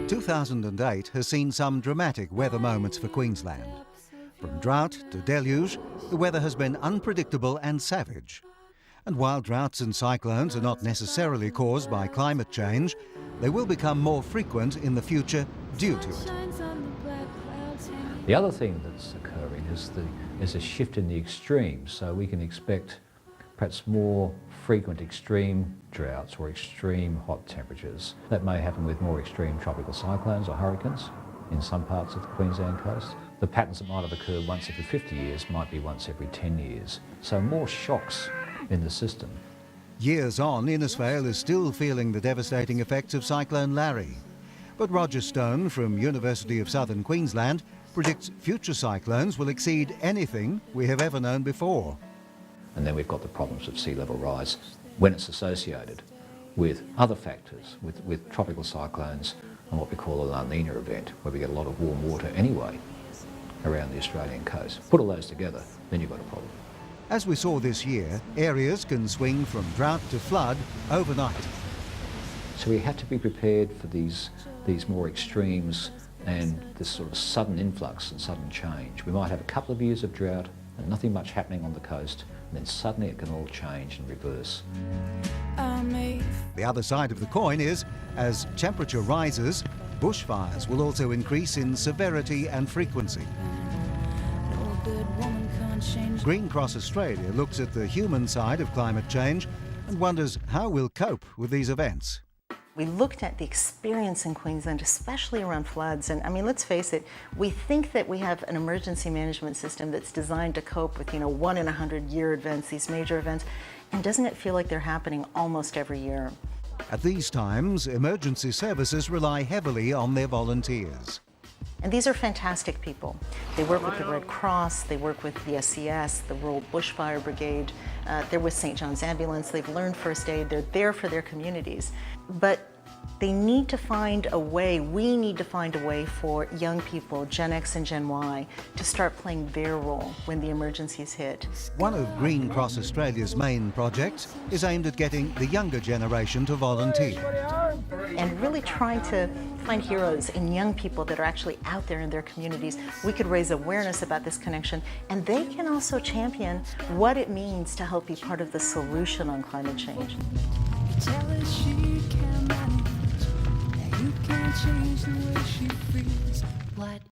2008 has seen some dramatic weather moments for Queensland. From drought to deluge, the weather has been unpredictable and savage. And while droughts and cyclones are not necessarily caused by climate change, they will become more frequent in the future due to it. The other thing that's occurring is a shift in the extremes, so we can expect perhaps more frequent extreme droughts or extreme hot temperatures. That may happen with more extreme tropical cyclones or hurricanes in some parts of the Queensland coast. The patterns that might have occurred once every 50 years might be once every 10 years. So more shocks in the system. Years on, Innisfail is still feeling the devastating effects of Cyclone Larry. But Roger Stone from University of Southern Queensland predicts future cyclones will exceed anything we have ever known before. And then we've got the problems of sea level rise when it's associated with other factors, with tropical cyclones and what we call a La Nina event, where we get a lot of warm water anyway around the Australian coast. Put all those together, then you've got a problem. As we saw this year, areas can swing from drought to flood overnight. So we have to be prepared for these more extremes and this sort of sudden influx and sudden change. We might have a couple of years of drought and nothing much happening on the coast, and then suddenly it can all change and reverse. The other side of the coin is, as temperature rises, bushfires will also increase in severity and frequency. Green Cross Australia looks at the human side of climate change and wonders how we'll cope with these events. We looked at the experience in Queensland, especially around floods, and I mean, let's face it, we think that we have an emergency management system that's designed to cope with, 1 in 100-year events, these major events, and doesn't it feel like they're happening almost every year? At these times, emergency services rely heavily on their volunteers. And these are fantastic people. They work with the Red Cross, they work with the SES, the Rural Bushfire Brigade, they're with St. John's Ambulance, they've learned first aid, they're there for their communities. But they need to find a way, we need to find a way for young people, Gen X and Gen Y, to start playing their role when the emergencies hit. One of Green Cross Australia's main projects is aimed at getting the younger generation to volunteer. And really trying to find heroes in young people that are actually out there in their communities. We could raise awareness about this connection, and they can also champion what it means to help be part of the solution on climate change. Tell her she can manage, that you can't change the way she feels. What